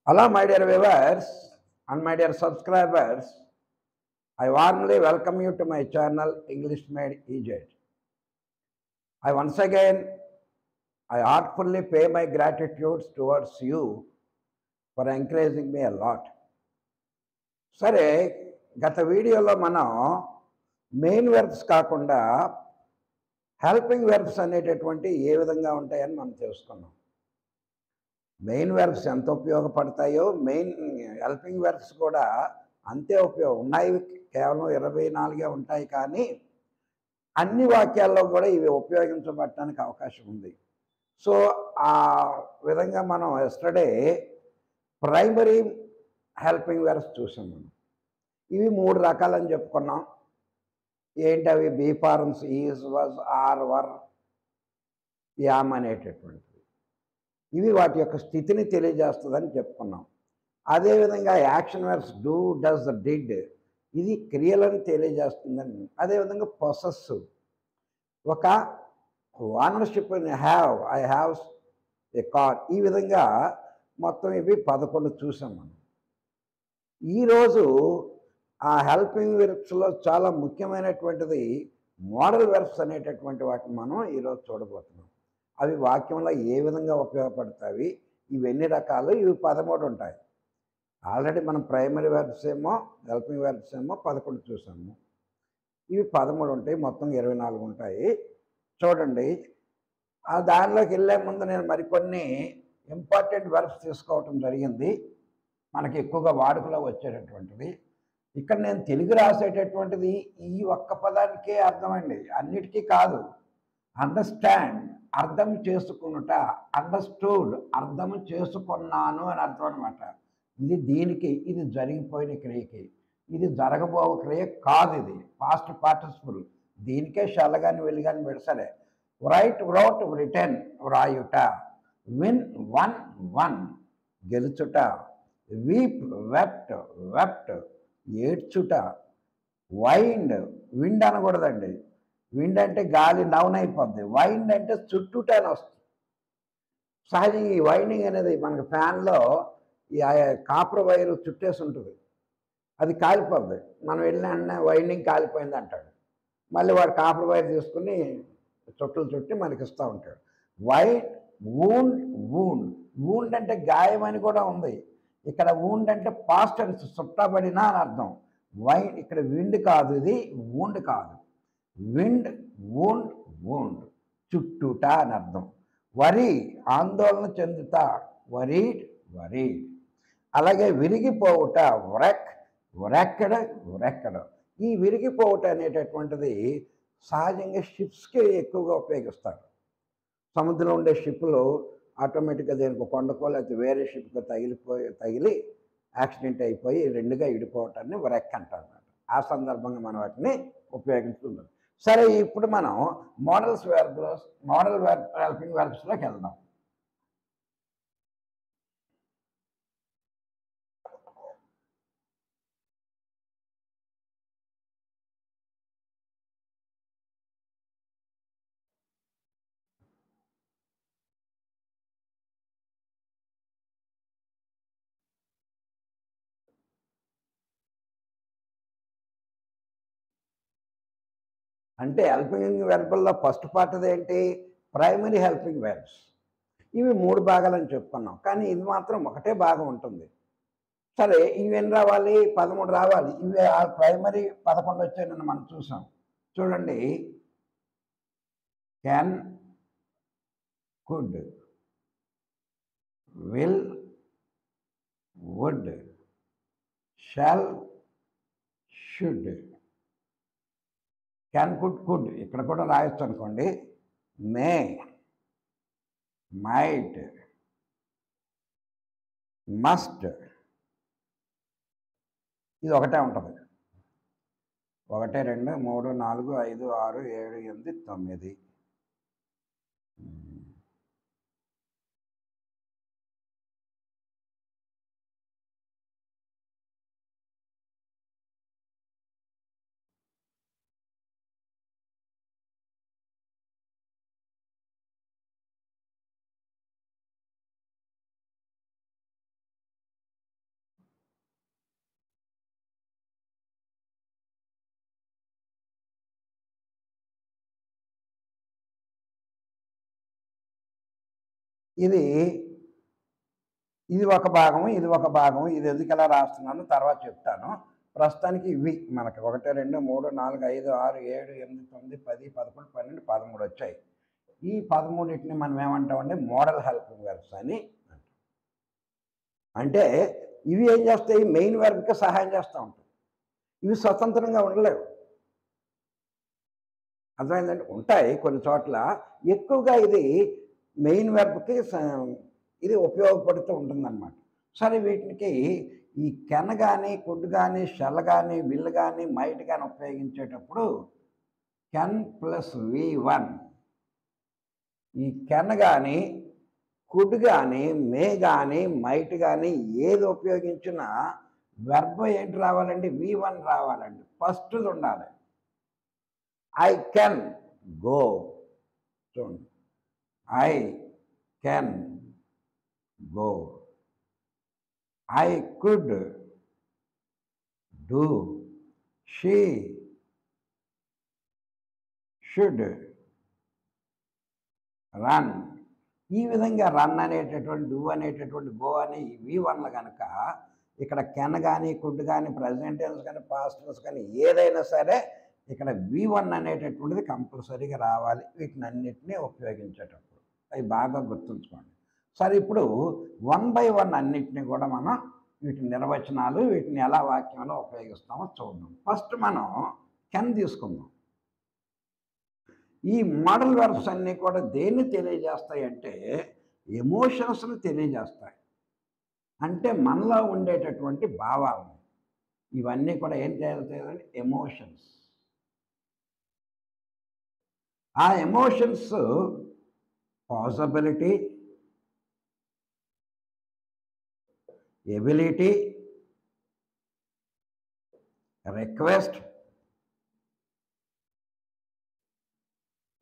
Hello, my dear viewers and my dear subscribers. I warmly welcome you to my channel English Made Easy. I once again, I heartfully pay my gratitude towards you for encouraging me a lot. సరే, గత వీడియోలో మనం main verbs కాకుండా helping verbs అనేటటువంటి ఏ విధంగా ఉంటాయని మనం తెలుసుకున్నాం. మెయిన్ వెర్బ్స్ ఎంత ఉపయోగపడతాయో మెయిన్ హెల్పింగ్ వెర్బ్స్ కూడా అంతే ఉన్నాయి. కేవలం 24 ఉంటాయి, కానీ అన్ని వాక్యాల్లో కూడా ఇవి ఉపయోగించబడటానికి అవకాశం ఉంది. సో ఆ విధంగా మనం ఎస్టర్డే ప్రైమరీ హెల్పింగ్ వెర్బ్స్ చూసాం. మనం ఇవి 3 రకాలని చెప్పుకున్నాం. ఏంటి అవి? Be forms, is, was, are, were, am అనేటటువంటివి. ఇవి వాటి యొక్క స్థితిని తెలియజేస్తుందని చెప్పుకున్నాం. అదేవిధంగా action verbs do, does, did, ఇది క్రియలను తెలియజేస్తుందని. అదేవిధంగా పొసెసివ్, ఒక ownership, have, I have a car, ఈ విధంగా మొత్తం ఇవి 11 చూసాం మనం. ఈరోజు ఆ హెల్పింగ్ వెర్బ్స్లో చాలా ముఖ్యమైనటువంటిది మోడల్ వెర్బ్స్ అనేటటువంటి వాటిని మనం ఈరోజు చూడబోతున్నాం. అవి వాక్యంలో ఏ విధంగా ఉపయోగపడతాయి, ఇవి ఎన్ని రకాలు? ఇవి 13 ఉంటాయి. ఆల్రెడీ మనం ప్రైమరీ వెర్బ్స్ ఏమో, హెల్పింగ్ వెర్బ్స్ ఏమో 11 చూసాము. ఇవి 13 ఉంటాయి, మొత్తం 24 ఉంటాయి. చూడండి, ఆ దానిలోకి వెళ్ళే ముందు నేను మరికొన్ని ఇంపార్టెంట్ వెర్బ్స్ తీసుకోవటం జరిగింది, మనకి ఎక్కువగా వాడుకలో వచ్చేటటువంటిది. ఇక్కడ నేను తెలుగు రాసేటటువంటిది ఈ ఒక్క పదానికే అర్థమండి, అన్నిటికీ కాదు. అండర్స్టాండ్, అర్థం చేసుకునుట, అండర్స్టూడ్, అర్థం చేసుకున్నాను అని అర్థం అనమాట. ఇది దీనికి, ఇది జరిగిపోయిన క్రియకి, ఇది జరగబో క్రియ కాదు. ఇది పాస్ట్ పార్టిసిపుల్, దీనికే షల్లగాని వెలుగాని పెడసలే. రైట్, వ్రోట్, రిటర్న్, వ్రాయుట. విన్, వన్, వన్, గెలుచుట. వీప్, వెప్ట్, వెప్ట్, ఏడ్చుట. వైండ్, విండ్ అనకూడదండి. విండ్ అంటే గాలి, నౌన్ అయిపోద్ది. వైండ్ అంటే చుట్టుట అని వస్తుంది. సహజంగా ఈ వైండింగ్ అనేది మనకు ఫ్యాన్లో ఈ కాపర్ వైరు చుట్టేసి ఉంటుంది, అది కాలిపోద్ది. మనం వెళ్ళిన వైండింగ్ కాలిపోయింది అంటాడు, మళ్ళీ వాడు కాపర్ వైర్ తీసుకుని చుట్టలు చుట్టి మనకి ఇస్తూ ఉంటాడు. వూండ్, వూండ్, వూండ్ అంటే గాయం అని కూడా ఉంది. ఇక్కడ వూండ్ అంటే పాస్ట్ టెన్స్, చుట్టబడిన అని అర్థం. వైండ్ ఇక్కడ విండ్ కాదు, ఇది వూండ్ కాదు. విండ్, వూండ్, వూండ్, చుట్టుట అని అర్థం. వరి, ఆందోళన చెందుట. Worried, worried. అలాగే విరిగిపోవుట, వ్రెక్, వ్రెక్కడ, వ్రెక్కడ. ఈ విరిగిపోవుట అనేటటువంటిది సహజంగా షిప్స్కి ఎక్కువగా ఉపయోగిస్తారు. సముద్రంలో ఉండే షిప్లు ఆటోమేటిక్గా దేనికి కొండకో లేకపోతే వేరే షిప్కి తగిలి యాక్సిడెంట్ అయిపోయి రెండుగా విడిపోవటాన్ని వ్రెక్ అంటారు. ఆ సందర్భంగా మనం వాటిని ఉపయోగిస్తున్నాం. సరే, ఇప్పుడు మనం మోడల్ హెల్పింగ్ వెర్బ్స్లోకి వెళ్దాం. అంటే హెల్పింగ్ వెర్బల్లో ఫస్ట్ పార్ట్ ఏంటి? Primary helping verbs. ఇవి 3 భాగాలని చెప్పుకున్నాం, కానీ ఇది మాత్రం ఒకటే భాగం ఉంటుంది. సరే, ఇవి ఎన్ని రావాలి? 13 రావాలి. ఇవి ఆ ప్రైమరీ 11 వచ్చాయని మనం చూసాం. చూడండి, can, could, will, would, shall, should. Can, could, could ఇక్కడ కూడా రాయొచ్చు అనుకోండి. మే, మైట్, మస్ట్, ఇది ఒకటే ఉంటుంది. 1, 2, 3, 4, 5, 6, 7, 8, 9. ఇది ఇది ఒక భాగం, ఇది ఒక భాగం. ఇది ఎందుకు ఎలా రాస్తున్నాను తర్వాత చెప్తాను. ప్రస్తుతానికి ఇవి మనకి 1, 2, 3, 4, 5, 6, 7, 8, 9, 10, 11, 12, 13 వచ్చాయి. ఈ 13ని మనం ఏమంటామంటే మోడల్ హెల్పింగ్ వెర్బ్స్ అని అంటాం. అంటే ఇవి ఏం చేస్తాయి? మెయిన్ వెర్బ్కి సహాయం చేస్తూ ఉంటాయి. ఇవి స్వతంత్రంగా ఉండలేవు. అర్థమైందంటే ఉంటాయి కొన్ని చోట్ల. ఎక్కువగా ఇది మెయిన్ వెర్బ్కి ఇది ఉపయోగపడుతూ ఉంటుందన్నమాట. సరే, వీటికి ఈ కెన్ కానీ, కుడ్ కానీ, షెల్ కానీ, విల్ కానీ, మైట్ కానీ ఉపయోగించేటప్పుడు కెన్ ప్లస్ V1, ఈ కెన్ కానీ, కుడ్ కానీ, మే కానీ, మైట్ కానీ ఏది ఉపయోగించినా వెర్బ్ ఏంటి రావాలండి? V1 రావాలండి. ఫస్ట్ ఉండాలి. I can go. చూడండి, I can go. I could do. She should run. ఈ విధంగా రన్ అనేటటువంటి, డూ అనేటటువంటి, గో అనే V1లు కనుక ఇక్కడ కెన్ కానీ, కుడ్ కానీ, ప్రజెంట్ టెన్స్ కానీ, పాస్ట్ టెన్స్ కానీ ఏదైనా సరే ఇక్కడ V1 అనేటటువంటిది కంపల్సరీగా రావాలి వీటిని అన్నిటినీ ఉపయోగించేటప్పుడు. అవి బాగా గుర్తుంచుకోండి. సరే, ఇప్పుడు 1 by 1 అన్నిటినీ కూడా మనం వీటి నిర్వచనాలు, వీటిని ఎలా వాక్యంలో ఉపయోగిస్తామో చూద్దాం. ఫస్ట్ మనం కెన్ తీసుకుందాం. ఈ మోడల్ వెర్బ్స్ అన్నీ కూడా దేన్ని తెలియజేస్తాయి అంటే ఎమోషన్స్ని తెలియజేస్తాయి. అంటే మనలో ఉండేటటువంటి భావాలు ఇవన్నీ కూడా ఏం చేయాలంటే ఎమోషన్స్. ఆ emotions possibility, ability, request,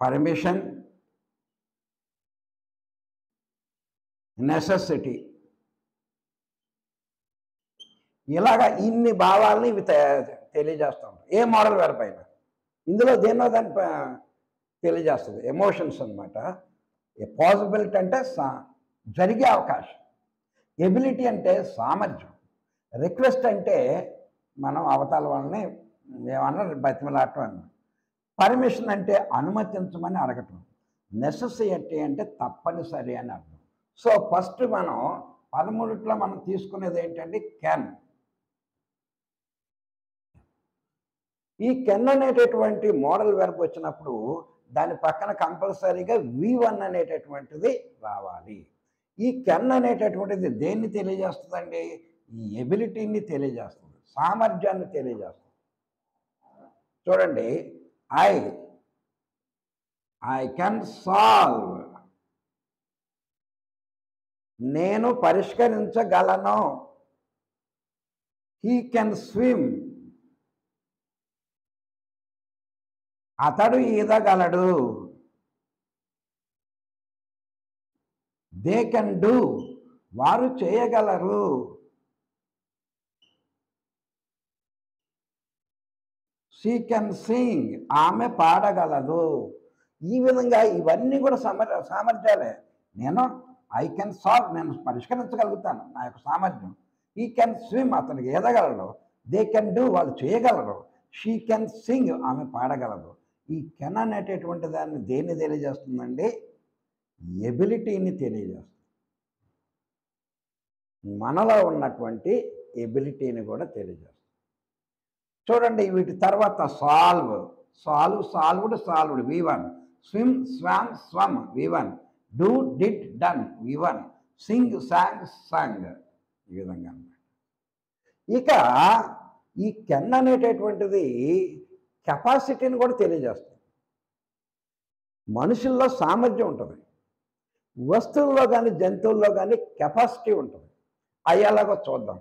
permission, necessity, ఇలాగా ఇన్ని భావాలని ఇవి తెలియజేస్తూ ఉంటాయి. ఏ మోడల్ వెర్బ్ అయినా ఇందులో దేన్నో దాన్ని తెలియజేస్తుంది. ఎమోషన్స్ అనమాట. పాసిబిలిటీ అంటే జరిగే అవకాశం, ఎబిలిటీ అంటే సామర్థ్యం, రిక్వెస్ట్ అంటే మనం అవతల వాళ్ళని ఏమన్నా బతిమలాడటం అన్నమాట, పర్మిషన్ అంటే అనుమతించమని అడగటం, నెసెసిటీ అంటే తప్పనిసరి అని అర్థం. సో ఫస్ట్ మనం 13లో మనం తీసుకునేది ఏంటంటే కెన్. ఈ కెన్ అనేటటువంటి మోడల్ వెర్బ్ వచ్చినప్పుడు దాని పక్కన కంపల్సరీగా V1 అనేటటువంటిది రావాలి. ఈ కెన్ అనేటటువంటిది దేన్ని తెలియజేస్తుందండి? ఈ ఎబిలిటీని తెలియజేస్తుంది, సామర్థ్యాన్ని తెలియజేస్తుంది. చూడండి, ఐ కెన్ సాల్వ్, నేను పరిష్కరించగలను. హీ కెన్ స్విమ్, అతడు ఈదగలడు. దే కెన్ డూ, వారు చేయగలరు. షీ కెన్ సింగ్, ఆమె పాడగలదు. ఈ విధంగా ఇవన్నీ కూడా సామర్థ్యాలే. ఐ కెన్ సాల్వ్, నేను పరిష్కరించగలుగుతాను, నా యొక్క సామర్థ్యం. హీ కెన్ స్విమ్, అతనికి ఈదగలడు. దే కెన్ డూ, వాళ్ళు చేయగలరు. షీ కెన్ సింగ్, ఆమె పాడగలదు. ఈ కెన్ అనేటటువంటి దాన్ని దేన్ని తెలియజేస్తుందండి? ఎబిలిటీని తెలియజేస్తుంది. మనలో ఉన్నటువంటి ఎబిలిటీని కూడా తెలియజేస్తుంది. చూడండి, వీటి తర్వాత solve, solved V1, swim, swam, swum V1, do, did, done V1, sing, sang, sung. ఈ విధంగా అన్నమాట. ఇక ఈ కెన్ అనేటటువంటిది కెపాసిటీని కూడా తెలియజేస్తుంది. మనుషుల్లో సామర్థ్యం ఉంటుంది, వస్తువుల్లో కానీ జంతువుల్లో కానీ కెపాసిటీ ఉంటుంది. అవి ఎలాగో చూద్దాం.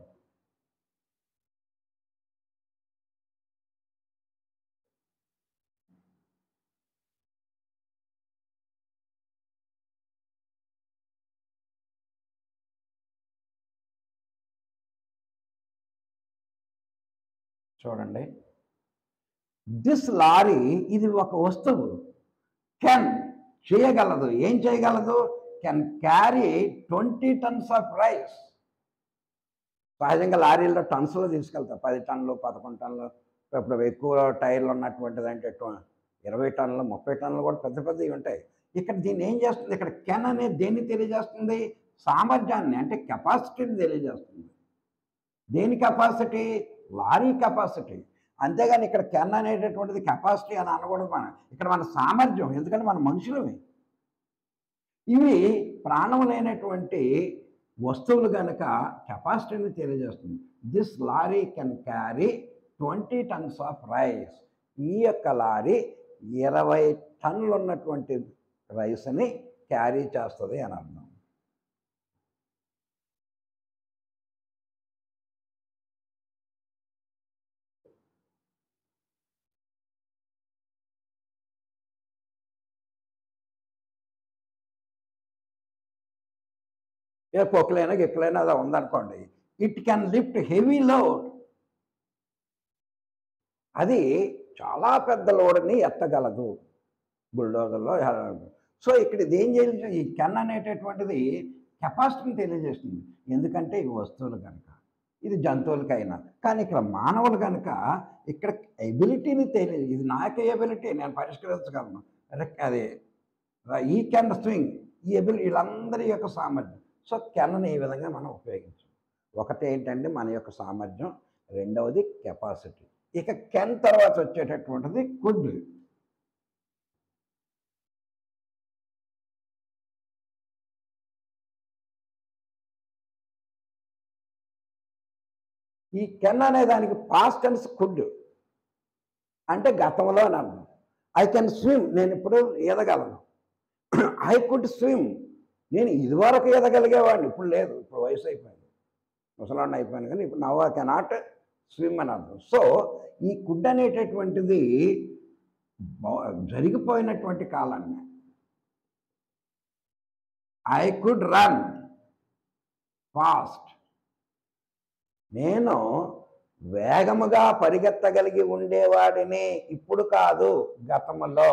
చూడండి, దిస్ లారీ, ఇది ఒక వస్తువు. కెన్ చేయగలదు. ఏం చేయగలదు? Can carry 20 tons of rice. సహజంగా లారీల్లో టన్స్లో తీసుకెళ్తారు, 10 టన్నులు 11 టన్నులు. ఇప్పుడు ఎక్కువ టైర్లు ఉన్నటువంటిది అంటే 20 టన్నులు 30 టన్నులు కూడా పెద్ద పెద్దవి ఉంటాయి. ఇక్కడ దీన్ని ఏం చేస్తుంది, ఇక్కడ కెన్ అనేది దేన్ని తెలియజేస్తుంది, సామర్థ్యాన్ని అంటే కెపాసిటీని తెలియజేస్తుంది. దేని కెపాసిటీ, లారీ కెపాసిటీ. అంతేగాని ఇక్కడ కెన్ అనేటటువంటిది కెపాసిటీ అని అనకూడదు. ఇక్కడ మన సామర్థ్యం, ఎందుకంటే మన మనుషులమే. ఇవి ప్రాణం లేనటువంటి వస్తువులు కనుక కెపాసిటీని తెలియజేస్తుంది. This lorry can carry 20 tons of rice. ఈ యొక్క లారీ 20 టన్నులు ఉన్నటువంటి రైస్ని క్యారీ చేస్తుంది అని అర్థం. ఏ పొక్కులైనా గిక్కులైనా అలా ఉందనుకోండి, it can lift heavy load. అది చాలా పెద్ద లోడ్ని ఎత్తగలదు బుల్డోజర్లో. సో ఇక్కడ ఇది ఏం చేయాలి, ఈ కెన్ అనేటటువంటిది కెపాసిటీని తెలియజేస్తుంది. ఎందుకంటే ఇవి వస్తువులు కనుక, ఇది జంతువులకైనా. కానీ ఇక్కడ మానవులు కనుక ఇక్కడ ఎబిలిటీని తెలియదు. ఇది నాకు ఎబిలిటీ, నేను పరిష్కరించగలను. అది ఈ కెన్ స్వింగ్, ఈ ఎబిలిటీ, వీళ్ళందరి యొక్క సామర్థ్యం. సో కెన్ని ఈ విధంగా మనం ఉపయోగించాం. ఒకటి ఏంటంటే మన యొక్క సామర్థ్యం, రెండవది కెపాసిటీ. ఇక కెన్ తర్వాత వచ్చేటటువంటిది కుడ్. ఈ కెన్ అనే దానికి పాస్ట్ టెన్స్ కుడ్ అంటే గతంలో అని అర్థం. ఐ కెన్ స్విమ్, నేను ఇప్పుడు ఈదగలను. ఐ కుడ్ స్విమ్, నేను ఇదివరకు ఈదగలిగేవాడిని, ఇప్పుడు లేదు, ఇప్పుడు వయసు అయిపోయింది, ముసలాన్ని అయిపోయాను. కానీ ఇప్పుడు నవ్ ఐ కెనాట్ స్విమ్ అని అర్థం. సో ఈ కుడ్ అనేటటువంటిది జరిగిపోయినటువంటి కాలాన్ని. ఐ కుడ్ రన్ ఫాస్ట్, నేను వేగముగా పరిగెత్తగలిగి ఉండేవాడిని, ఇప్పుడు కాదు, గతంలో.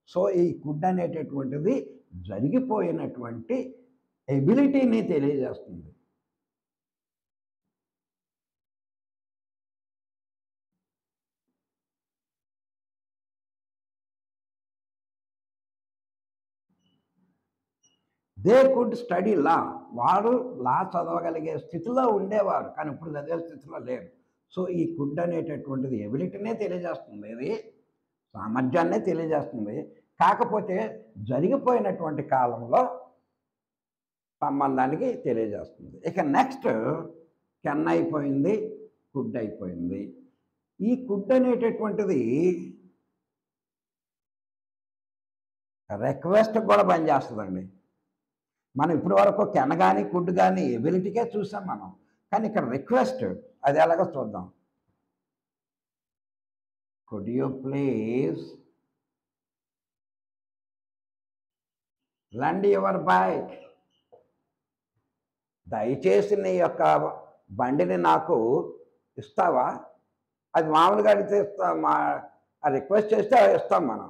సో ఈ కుడ్ అనేటటువంటిది జరిగిపోయినటువంటి ఎబిలిటీని తెలియజేస్తుంది. దే కుడ్ స్టడీ లా, వారు లా చదవగలిగే స్థితిలో ఉండేవారు, కానీ ఇప్పుడు చదివే స్థితిలో లేరు. సో ఈ కుడ్ అనేటటువంటిది ఎబిలిటీనే తెలియజేస్తుంది, ఇది సామర్థ్యాన్నే తెలియజేస్తుంది. కాకపోతే జరిగిపోయినటువంటి కాలంలో సంబంధానికి తెలియజేస్తుంది. ఇక నెక్స్ట్ కెన్ అయిపోయింది, కుడ్ అయిపోయింది. ఈ కుడ్ అనేటటువంటిది రిక్వెస్ట్ కూడా పనిచేస్తుందండి. మనం ఇప్పటి వరకు కెన్ కానీ కుడ్ కానీ ఎబిలిటీకే చూసాం మనం, కానీ ఇక్కడ రిక్వెస్ట్ అది ఎలాగో చూద్దాం. Could you please lend your bike, దయచేసి నీ యొక్క బండిని నాకు ఇస్తావా. అది మామూలుగా అడిగితే ఇస్తాం, రిక్వెస్ట్ చేస్తే ఇస్తాం మనం.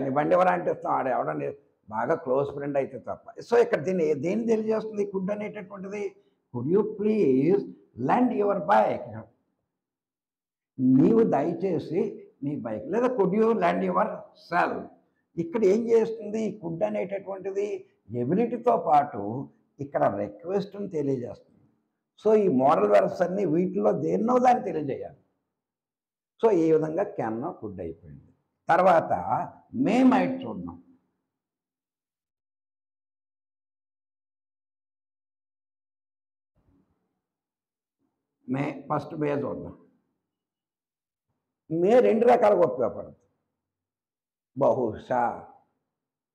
నీ బండి ఎవరా అంటే ఇస్తాం, ఆడ ఎవడని బాగా క్లోజ్ ఫ్రెండ్ అయితే తప్ప. సో ఇక్కడ దేన్ని తెలియజేస్తుంది కుడ్ అనేటటువంటిది, could you please lend your bike, నీవు దయచేసి నీ బైక్, లేదా could you lend your cell. ఇక్కడ ఏం చేస్తుంది ఈ కుడ్ అనేటటువంటిది, ఎబిలిటీతో పాటు ఇక్కడ రిక్వెస్ట్ని తెలియజేస్తుంది. సో ఈ మోడల్ వెర్బ్స్ అన్నీ వీటిలో దేన్నో దాన్ని తెలియజేయాలి. సో ఈ విధంగా కెన్ కుడ్ అయిపోయింది. తర్వాత మే మైట్ చూద్దాం. మే ఫస్ట్ మే చూద్దాం. మే రెండు రకాలుగా ఉపయోగపడుతుంది. బహుశా,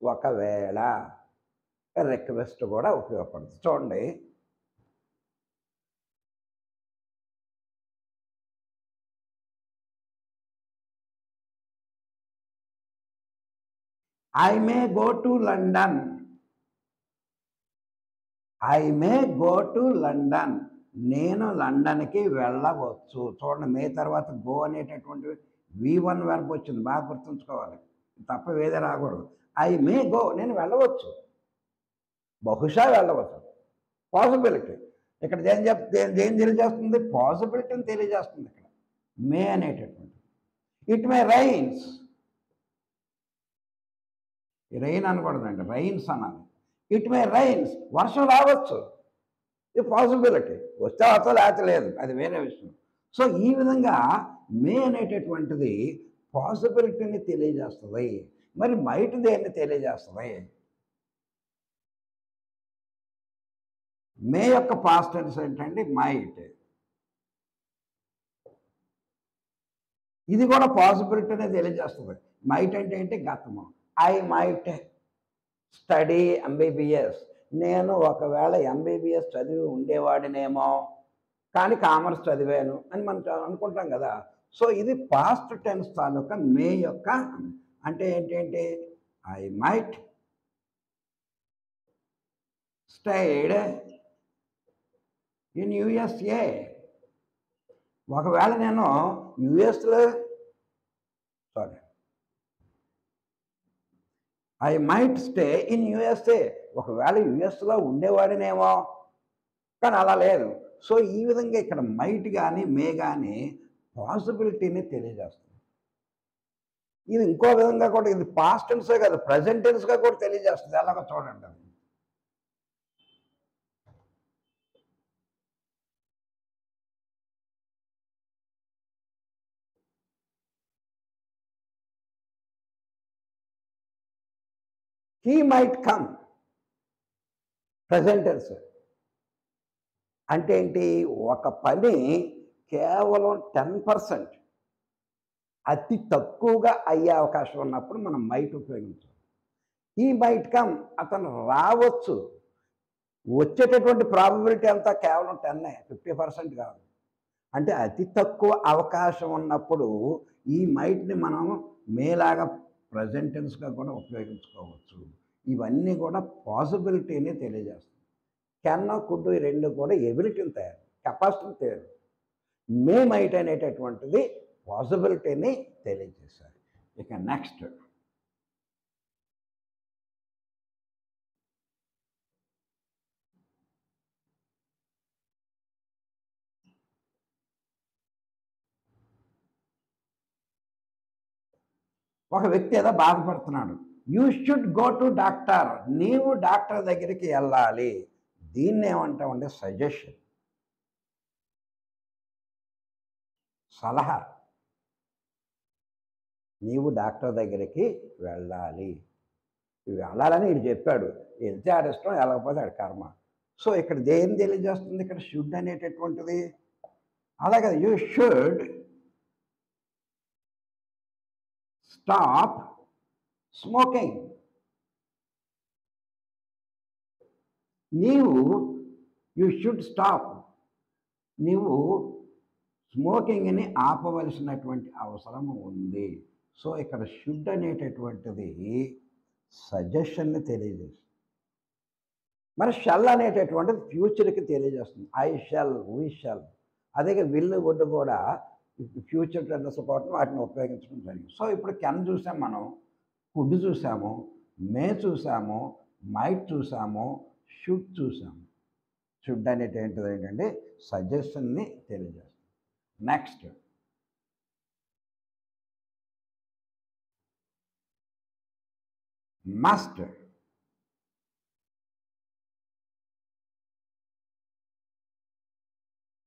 ఒకవేళ, రిక్వెస్ట్ కూడా ఉపయోగపడుతుంది. చూడండి, I may go to London, I may go to London, నేను లండన్కి వెళ్ళవచ్చు. చూడండి, మే తర్వాత గో అనేటటువంటి V1 వెర్బ్ వచ్చింది, బాగా గుర్తుంచుకోవాలి, తప్ప వేరే రాకూడదు. ఐ మే గో, నేను వెళ్ళవచ్చు. బహుశా వెళ్ళవచ్చు, పాసిబిలిటీ. ఇక్కడ ఏం తెలియజేస్తుంది? పాసిబిలిటీని తెలియజేస్తుంది ఇక్కడ మే అనేటటువంటి. ఇట్ మే రైన్స్, రెయిన్ అనకూడదండి, రైన్స్ అనాలి. ఇట్ మే రైన్స్, వర్షం రావచ్చు, ఇది పాసిబిలిటీ. వస్తే వస్తా లేకపోతే లేదు, అది వేరే విషయం. సో ఈ విధంగా మే అనేటటువంటిది పాసిబిలిటీని తెలియజేస్తుంది. మరి మైట్ దేన్ని తెలియజేస్తుంది? మే యొక్క పాస్ట్ టెన్స్ ఏంటండి? మైట్. ఇది కూడా పాసిబిలిటీనే తెలియజేస్తుంది. మైట్ అంటే ఏంటి? గతము. ఐ మైట్ స్టడీ ఎంబీబీఎస్, నేను ఒకవేళ ఎంబీబీఎస్ చదివి ఉండేవాడినేమో, కానీ కామర్స్ చదివాను అని మనం అనుకుంటాం కదా. సో ఇది పాస్ట్ టెన్స్ తాలూకా మే యొక్క అంటే ఏంటంటే ఐ మైట్ స్టైడ్ ఇన్ యుఎస్ఏ, ఒకవేళ నేను యుఎస్లో I might stay in USA, ఒకవేళ యుఎస్లో ఉండేవాడినేమో, కానీ అలా లేదు. సో ఈ విధంగా ఇక్కడ మైట్ కానీ మే కానీ పాసిబిలిటీని తెలియజేస్తుంది. ఇది ఇంకో విధంగా కూడా, ఇది పాస్ట్ టెన్సే కాదు, ప్రజెంట్ టెన్స్గా కూడా తెలియజేస్తుంది. అలాగ చూడండి. He might come, present tense అంటే ఏంటి? ఒక పని కేవలం 10% అతి తక్కువగా అయ్యే అవకాశం ఉన్నప్పుడు మనం మైట్ ఉపయోగించాలి. హీ మైట్ కమ్, అతను రావచ్చు. వచ్చేటటువంటి ప్రాబబిలిటీ అంతా కేవలం 10, 50% కాదు. అంటే అతి తక్కువ అవకాశం ఉన్నప్పుడు ఈ మైట్ని మనం మేలాగా ప్రజెంట్ టెన్స్గా కూడా ఉపయోగించుకోవచ్చు. ఇవన్నీ కూడా పాసిబిలిటీని తెలియజేస్తుంది. కెన్, కుడ్ ఈ రెండు కూడా ఎబిలిటీని తయారు, కెపాసిటీని తయారు. మే మైట్ అనేటటువంటిది పాసిబిలిటీని తెలియజేశారు. ఇక నెక్స్ట్, ఒక వ్యక్తి ఏదో బాధపడుతున్నాడు. You should go to doctor, నీవు డాక్టర్ దగ్గరికి వెళ్ళాలి. దీన్ని ఏమంటామంటే సజెషన్, సలహా. నీవు డాక్టర్ దగ్గరికి వెళ్ళాలి, వెళ్ళాలని వీడు చెప్పాడు. వెళ్తే ఆడ ఇష్టం, వెళ్ళకపోతే ఆడ కర్మ. సో ఇక్కడ దేని తెలియజేస్తుంది? ఇక్కడ షుడ్ అనేటటువంటిది. అలాగే యూ షుడ్ స్టాప్ స్మోకింగ్, నీవు యూ షుడ్ స్టాప్, నీవు స్మోకింగ్ని ఆపవలసినటువంటి అవసరం ఉంది. సో ఇక్కడ షుడ్ అనేటటువంటిది సజెషన్ని తెలియజేస్తుంది. మరి షెల్ అనేటటువంటిది ఫ్యూచర్కి తెలియజేస్తుంది. I shall, we shall. అదే విల్, వుడ్ కూడా ఫ్యూచర్ టెన్స్ కోసం వాటిని ఉపయోగించడం జరిగింది. సో ఇప్పుడు కెన్ చూసాం, మనం కుడ్ చూసాము, మే చూసాము, మైట్ చూసాము, షుడ్ చూసాము. షుడ్ అనేటువంటిది ఏంటంటే సజెషన్ని తెలియజేస్తుంది. Next, must.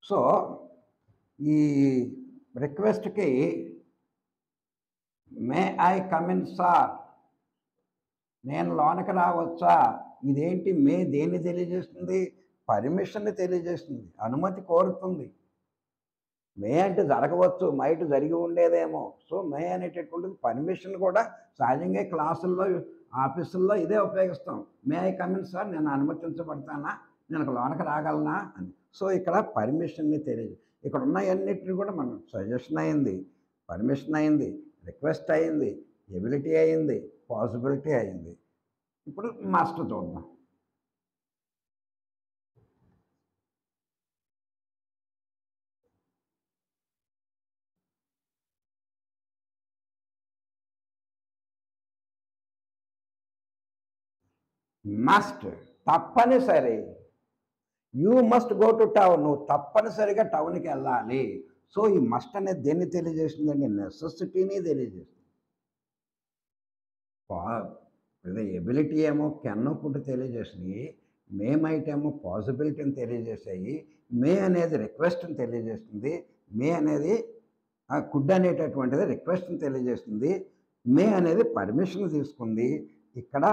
సో ఈ రిక్వెస్ట్కి మే ఐ కమిన్ సార్, నేను లోనకి రావచ్చా, ఇదేంటి? మే దేన్ని తెలియజేస్తుంది? పర్మిషన్ని తెలియజేస్తుంది, అనుమతి కోరుతుంది. మే అంటే జరగవచ్చు, మైట్ జరిగి ఉండేదేమో. సో మే అనేటటువంటిది పర్మిషన్ కూడా సహజంగా క్లాసుల్లో, ఆఫీసుల్లో ఇదే ఉపయోగిస్తాం. మే ఐ కమిన్ సార్, నేను అనుమతించబడతానా, నేను లోనకి రాగలనా అని. సో ఇక్కడ పర్మిషన్ని తెలియదు. ఇక్కడ ఉన్నవన్నిటిని కూడా మనం సజెషన్ అయింది, పర్మిషన్ అయింది, రిక్వెస్ట్ అయింది, ఎబిలిటీ అయింది, పాసిబిలిటీ అయింది. ఇప్పుడు మస్ట్ చూద్దాం. మస్ట్ తప్పనిసరి. You must go to town. నువ్వు తప్పనిసరిగా టౌన్కి వెళ్ళాలి. సో ఈ మస్ట్ అనేది దేన్ని తెలియజేస్తుందండి? నెసెసిటీని తెలియజేస్తుంది. ఎబిలిటీ ఏమో కెన్ కుడ్ తెలియజేసినాయి, మే మైట్ ఏమో పాసిబిలిటీని తెలియజేసాయి, మే అనేది రిక్వెస్ట్ని తెలియజేస్తుంది, మే అనేది కుడ్ అనేటటువంటిది రిక్వెస్ట్ని తెలియజేస్తుంది, మే అనేది పర్మిషన్ తీసుకుంది, ఇక్కడ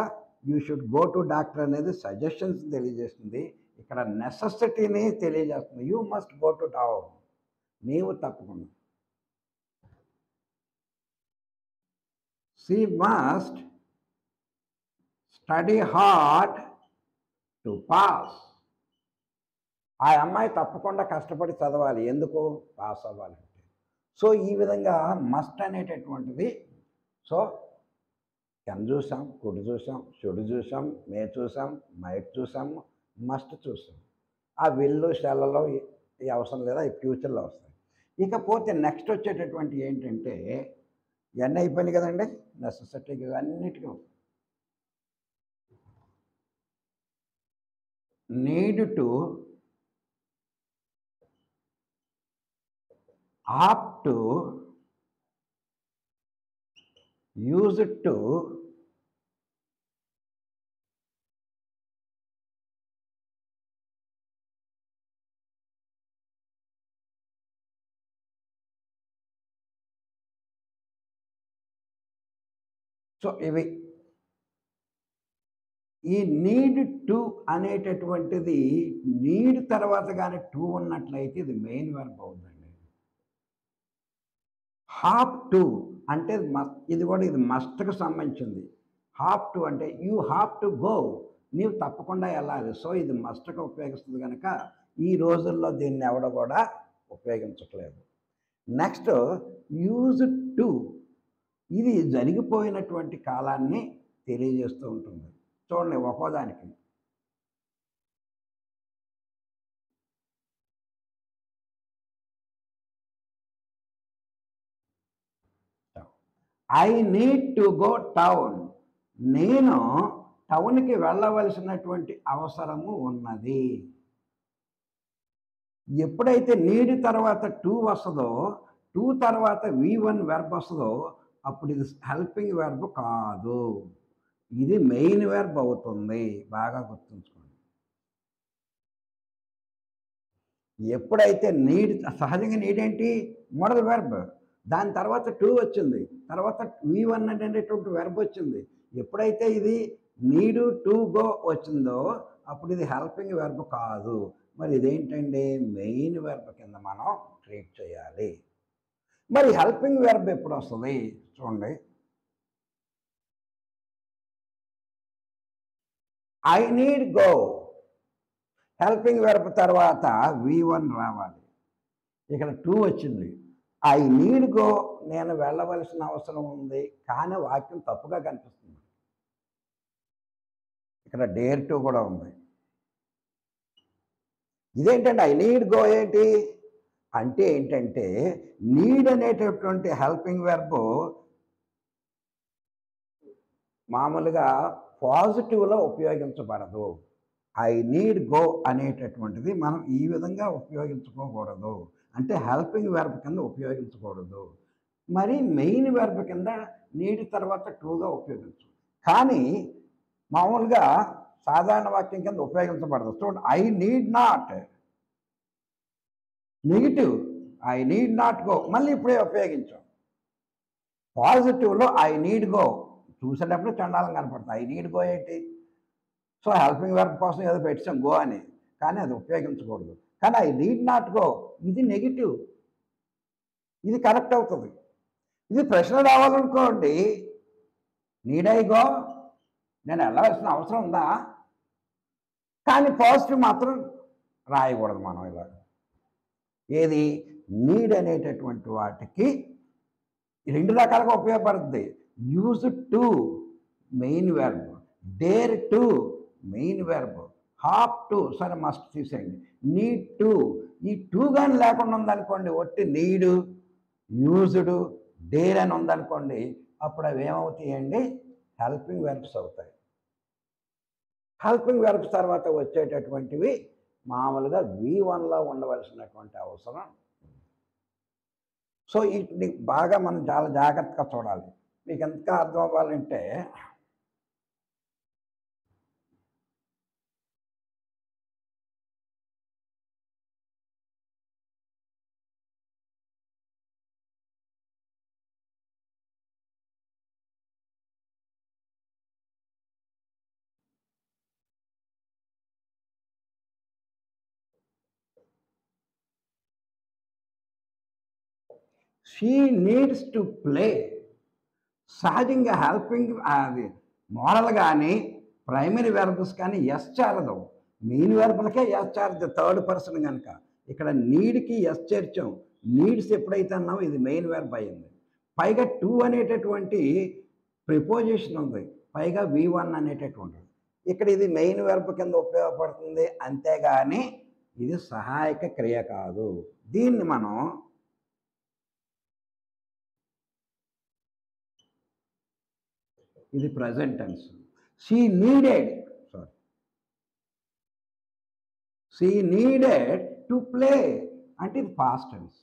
you should go to doctor అనేది సజెషన్స్ తెలియజేస్తుంది, ఇక్కడ నెసెసిటీని తెలియజేస్తుంది. You must go to town. నీవు తప్పకుండా. She must study hard to pass. ఆ అమ్మాయి తప్పకుండా కష్టపడి చదవాలి. ఎందుకు? పాస్ అవ్వాలంటే. సో ఈ విధంగా మస్ట్ అనేటటువంటిది, సో కెన్ చూసాం, కుడ్ చూసాం, షుడ్ చూసాం, మే చూసాం, మైట్ చూసాం, మస్ట్ చూసాం. ఆ విల్లు షెల్లలో ఈ అవసరం లేదా, ఈ ఫ్యూచర్లో వస్తాయి. ఇకపోతే నెక్స్ట్ వచ్చేటటువంటి ఏంటంటే, ఇవన్నీ అయిపోయినాయి కదండి, నెసెసిటీకి అన్నిటికీ need to, ought to, use to, so ఇవి ఈ నీడ్ టు అనేటటువంటిది నీడ్ తర్వాత కానీ టు ఉన్నట్లయితే ఇది మెయిన్ వర్బ్ అవుతుందండి. హాప్ టు అంటే ఇది కూడా ఇది మస్ట్కి సంబంధించింది. హాప్ టు అంటే యూ హాప్ టు గో, నీవు తప్పకుండా వెళ్ళాలి. సో ఇది మస్ట్కి ఉపయోగిస్తుంది కనుక ఈ రోజుల్లో దీన్ని ఎవడ కూడా ఉపయోగించట్లేదు. నెక్స్ట్ యూజ్ టు, ఇది జరిగిపోయినటువంటి కాలాన్ని తెలియజేస్తూ ఉంటుంది. చూడండి ఒక్కోదానికి. I need to go town. నేను టౌన్కి వెళ్ళవలసినటువంటి అవసరము ఉన్నది. ఎప్పుడైతే నీడ్ తర్వాత టు వస్తుందో, టు తర్వాత V1 వెర్బ్ వస్తుందో అప్పుడు ఇది హెల్పింగ్ వెర్బ్ కాదు, ఇది మెయిన్ వెర్బ్ అవుతుంది. బాగా గుర్తుంచుకోండి. ఎప్పుడైతే నీడ్, సహజంగా నీడ్ ఏంటి? మోడల్ వెర్బ్, దాని తర్వాత టు వచ్చింది, తర్వాత V1 అనేటువంటి వెర్బ్ వచ్చింది. ఎప్పుడైతే ఇది నీడు టు గో వచ్చిందో అప్పుడు ఇది హెల్పింగ్ వెర్బ్ కాదు. మరి ఇదేంటండి? మెయిన్ వెర్బ్ కింద మనం ట్రీట్ చేయాలి. మరి హెల్పింగ్ వెర్బ్ ఎప్పుడు వస్తుంది చూడండి. I need go, helping verb తర్వాత V1 రావాలి. ఇక్కడ టు వచ్చింది. ఐ నీడ్ గో, నేను వెళ్ళవలసిన అవసరం ఉంది, కానీ వాక్యం తప్పుగా కనిపిస్తుంది. ఇక్కడ డేర్ టు కూడా ఉంది. ఇదేంటంటే ఐ నీడ్ గో ఏంటి అంటే ఏంటంటే, నీడ్ అనేటటువంటి హెల్పింగ్ వెర్బ్ మామూలుగా పాజిటివ్లో ఉపయోగించబడదు. ఐ నీడ్ గో అనేటటువంటిది మనం ఈ విధంగా ఉపయోగించుకోకూడదు, అంటే హెల్పింగ్ వెర్బ్ కింద ఉపయోగించకూడదు. మరి మెయిన్ వెర్బ్ కింద నీడ్ తర్వాత టూగా ఉపయోగించు, కానీ మామూలుగా సాధారణ వాక్యం కింద ఉపయోగించబడదు. చూడండి, I need not, negative, I need not go, మళ్ళీ ఇప్పుడే ఉపయోగించాం. పాజిటివ్లో ఐ నీడ్ గో చూసేటప్పుడు చండాలం కనపడుతుంది. ఐ నీడ్ గో ఏంటి? సో హెల్పింగ్ వెర్బ్ కోసం ఏదో పెట్టాం గో అని, కానీ అది ఉపయోగించకూడదు. కానీ ఐ నీడ్ నాట్ గో ఇది నెగిటివ్, ఇది కరెక్ట్ అవుతుంది. ఇది ప్రశ్న రావాలనుకోండి, నీడ్ ఐ గో, నేను వెళ్ళవలసిన అవసరం ఉందా, కానీ పాజిటివ్ మాత్రం రాయకూడదు మనం. ఇలా ఏది నీడ్ అనేటటువంటి వాటికి రెండు రకాలుగా ఉపయోగపడుతుంది. Use to main verb, dare to main verb, hop to, సరే మస్ట్ తీసేయండి, నీడ్ టు, ఈ టూ కానీ లేకుండా ఉందనుకోండి, ఒట్టి నీడు, యూజ్డ్, డేర్ అని ఉందనుకోండి, అప్పుడు అవి ఏమవుతాయండి? హెల్పింగ్ వెర్బ్స్ అవుతాయి. హెల్పింగ్ వెర్బ్స్ తర్వాత వచ్చేటటువంటివి మామూలుగా V1లో ఉండవలసినటువంటి అవసరం. సో వీటిని బాగా మనం చాలా జాగ్రత్తగా చూడాలి. మీకు ఎంత అర్థం అవ్వాలంటే షీ నీడ్స్ టు ప్లే. సహజంగా హెల్పింగ్ అది మోడల్ కానీ ప్రైమరీ వెర్బ్స్ కానీ ఎస్ చేరదు. మెయిన్ వెర్బ్లకే ఎస్ చేరదు థర్డ్ పర్సన్ కనుక. ఇక్కడ నీడ్కి ఎస్ చేర్చాం. నీడ్స్ ఎప్పుడైతే అన్నామో ఇది మెయిన్ వెర్బ్ అయింది. పైగా టు అనేటటువంటి ప్రిపోజిషన్ ఉంది. పైగా V1 అనేటటువంటిది. ఇక్కడ ఇది మెయిన్ వెర్బ్ కింద ఉపయోగపడుతుంది, అంతేగాని ఇది సహాయక క్రియ కాదు. దీన్ని మనం ఇది present tense. She needed to play అంటే ఇది పాస్ట్ టెన్స్.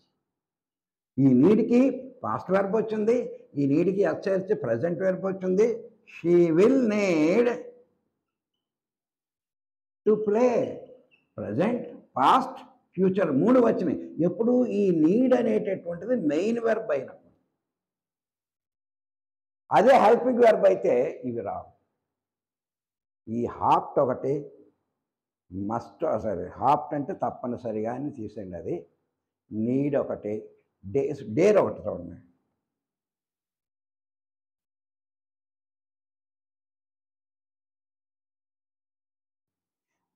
ఈ నీడ్కి పాస్ట్ వెర్బ్ వచ్చింది, ఈ నీడ్కి వచ్చేసి ప్రజెంట్ వెర్బ్ వచ్చింది. She will need to play. Present, past, future 3 వచ్చినాయి. ఎప్పుడు ఈ నీడ్ అనేటటువంటిది మెయిన్ వెర్బ్ అయినప్పుడు. అదే హెల్పింగ్ వెర్బ్ అయితే ఇవి రావు. ఈ హాప్ట్ ఒకటి మస్ట్, సరే హాప్ట్ అంటే తప్పనిసరిగా అని తీసేయండి. అది నీడ్ ఒకటి, డేర్ ఒకటి చూడండి.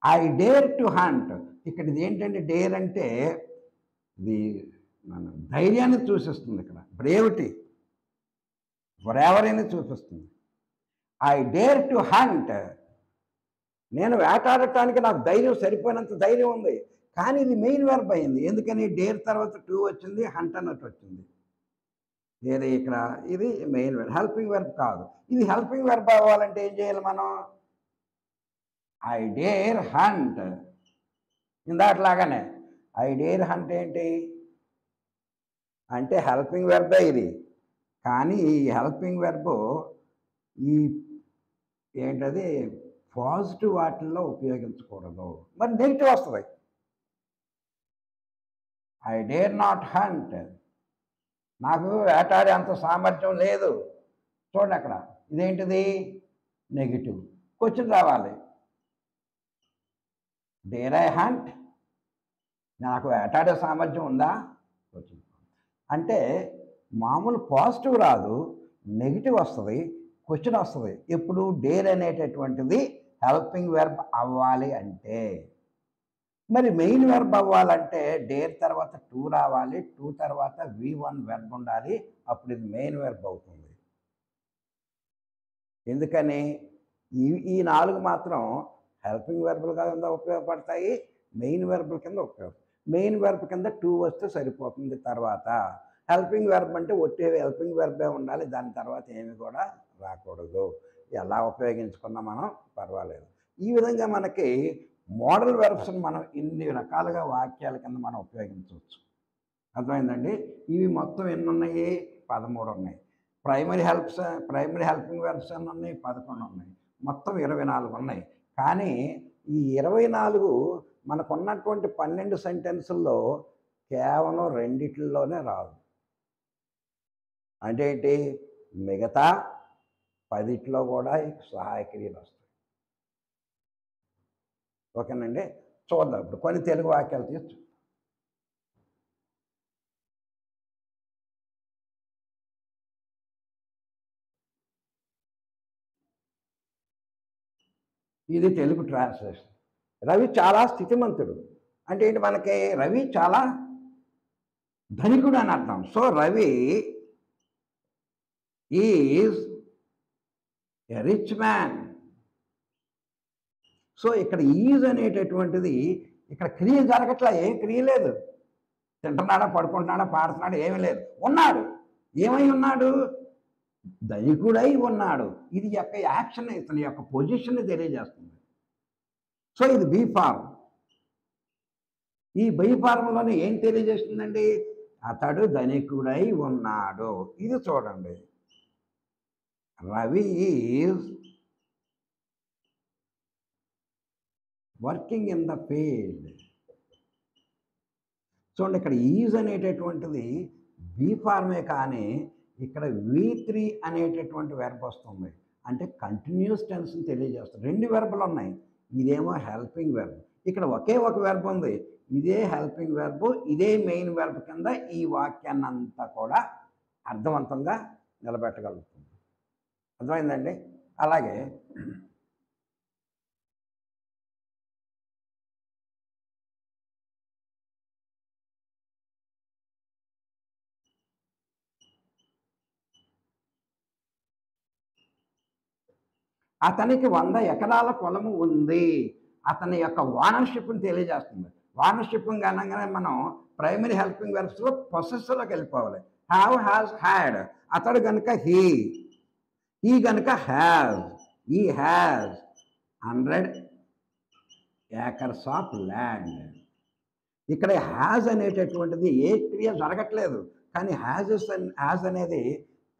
I dare to hunt. ఇక్కడ ఇది ఏంటంటే డేర్ అంటే ఇది మన ధైర్యాన్ని సూచిస్తుంది. ఇక్కడ బ్రేవిటీ, ఎవరైనా చూపిస్తుంది. I dare to hunt. నేను వేటాడటానికి నాకు ధైర్యం, సరిపోయినంత ధైర్యం ఉంది. కానీ ఇది మెయిన్ వెర్బ్ అయింది. ఎందుకని డేర్ తర్వాత టు వచ్చింది, హంట్ అన్నట్టు వచ్చింది. ఏది ఇక్కడ ఇది మెయిన్ వెర్బ్, హెల్పింగ్ వెర్బ్ కాదు. ఇది హెల్పింగ్ వెర్బ్ అవ్వాలంటే ఏం చేయాలి మనం? I dare hunt. ఇందాట్లాగానే ఐ డేర్ హంట్ ఏంటి అంటే హెల్పింగ్ వెర్బే ఇది. కానీ ఈ హెల్పింగ్ వెర్బ్ ఈ ఏంటది పాజిటివ్ వాటిల్లో ఉపయోగించకూడదు. మరి నెగిటివ్ వస్తుంది. I dare not hunt. నాకు వేటాడే అంత సామర్థ్యం లేదు. చూడండి అక్కడ ఇదేంటిది నెగిటివ్. క్వశ్చన్ రావాలి. Dare I hunt? నాకు వేటాడే సామర్థ్యం ఉందా? క్వశ్చన్. అంటే మామూలు పాజిటివ్ రాదు, నెగిటివ్ వస్తుంది, క్వశ్చన్ వస్తుంది. ఇప్పుడు డేర్ అనేటటువంటిది హెల్పింగ్ వెర్బ్ అవ్వాలి అంటే. మరి మెయిన్ వెర్బ్ అవ్వాలంటే డేర్ తర్వాత టు రావాలి, టు తర్వాత V1 వెర్బ్ ఉండాలి. అప్పుడు ఇది మెయిన్ వెర్బ్ అవుతుంది. ఎందుకని ఈ 4 మాత్రం హెల్పింగ్ వెర్బులు కింద ఉపయోగపడతాయి, మెయిన్ వెర్బుల కింద ఉపయోగపడతాయి. మెయిన్ వెర్బ్ కింద టు వస్తే సరిపోతుంది. తర్వాత హెల్పింగ్ వెర్బ్ అంటే ఒట్టి హెల్పింగ్ వెర్బే ఉండాలి, దాని తర్వాత ఏమి కూడా రాకూడదు. ఎలా ఉపయోగించుకున్నా మనం పర్వాలేదు. ఈ విధంగా మనకి మోడల్ వెర్బ్స్ని మనం ఇన్ని రకాలుగా వాక్యాల కింద మనం ఉపయోగించవచ్చు. అర్థమైందండి? ఇవి మొత్తం ఎన్ని ఉన్నాయి? 13 ఉన్నాయి. ప్రైమరీ హెల్పింగ్ వెర్బ్స్ ఎన్ని ఉన్నాయి? 11 ఉన్నాయి. మొత్తం 24 ఉన్నాయి. కానీ ఈ 24 మనకున్నటువంటి 12 సెంటెన్సుల్లో కేవలం 2లోనే రాదు. అంటే ఏంటి? మిగతా 10లో కూడా సహాయక క్రియలు వస్తాయి. ఓకేనండి? చూద్దాం ఇప్పుడు కొన్ని తెలుగు వాక్యాలు తీసు. ఇది తెలుగు ట్రాన్స్లేషన్. రవి చాలా స్థితిమంతుడు అంటే ఏంటి? మనకి రవి చాలా ధనికుడు అని అర్థం. So Ravi is a rich man. So ఇక్కడ ఈజ్ అనేటటువంటిది ఇక్కడ క్రియ జరగట్లా, ఏం క్రియ లేదు. తింటున్నాడా, పడుకుంటున్నాడా, పాడుతున్నాడా, ఏమీ లేదు. ఉన్నాడు. ఏమై ఉన్నాడు? ధనికుడై ఉన్నాడు. ఇది యొక్క యాక్షన్, ఇతని యొక్క పొజిషన్ని తెలియజేస్తుంది. సో ఇది బీ ఫార్మ్. ఈ బీ ఫార్మ్లోనే ఏం తెలియజేస్తుందండి? అతడు ధనికుడై ఉన్నాడు. ఇది చూడండి. Ravi is working in the field. చూడండి, ఇక్కడ ఈజ్ అనేటటువంటిది బీ ఫార్మే, కానీ ఇక్కడ V3 అనేటటువంటి వెర్బ్ వస్తుంది. అంటే కంటిన్యూస్ టెన్స్ని తెలియజేస్తుంది. 2 వెర్బులు ఉన్నాయి. ఇదేమో హెల్పింగ్ వెర్బ్. ఇక్కడ ఒకే ఒక వెర్బ్ ఉంది. ఇదే హెల్పింగ్ వెర్బ్, ఇదే మెయిన్ వెర్బ్ కింద ఈ వాక్యాన్ని అంతా కూడా అర్థవంతంగా నిలబెట్టగలుగుతుంది. అర్థమైందండి? అలాగే అతనికి 100 ఎకరాల పొలము ఉంది. అతని యొక్క ఓనర్షిప్ని తెలియజేస్తుంది. ఓనర్షిప్ అనగానే మనం ప్రైమరీ హెల్పింగ్ వెర్బ్స్లో పొసెసివ్లోకి వెళ్ళిపోవాలి. Have, has, had. అతడు కనుక హీ కనుక హ్యావ్. ఈ హ్యాజ్ 100 acres ఆఫ్ ల్యాండ్. ఇక్కడ హ్యాజ్ అనేటటువంటిది ఏ క్రియ జరగట్లేదు, కానీ హ్యాజ్ అనేది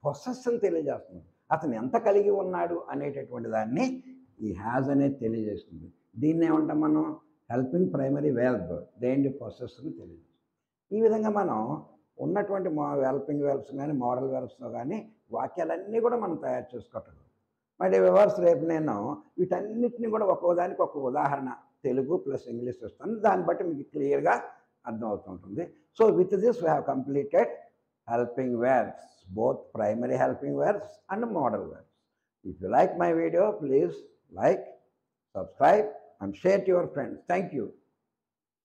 పొసెస్ని తెలియజేస్తుంది. అతను ఎంత కలిగి ఉన్నాడు అనేటటువంటి దాన్ని ఈ హ్యాజ్ అనేది తెలియజేస్తుంది. దీన్ని ఏమంటాం మనం? Helping primary verb. దేని పొసెస్ని తెలియజేస్తుంది. ఈ విధంగా మనం ఉన్నటువంటి హెల్పింగ్ వెర్బ్స్ కానీ మోడల్ వెర్బ్స్లో కానీ వాక్యాలన్నీ కూడా మనం తయారు చేసుకోవటం. మరి వివర్స్ రేపు నేను వీటన్నిటిని కూడా ఒక్కోదానికి ఒక్కొక్క ఉదాహరణ తెలుగు ప్లస్ ఇంగ్లీష్ ఇస్తాను. దాన్ని బట్టి మీకు క్లియర్గా అర్థమవుతుంటుంది. So with this we have completed helping verbs, both primary helping verbs and modal verbs. If you like my video, please like, subscribe and share to your friends. Thank you.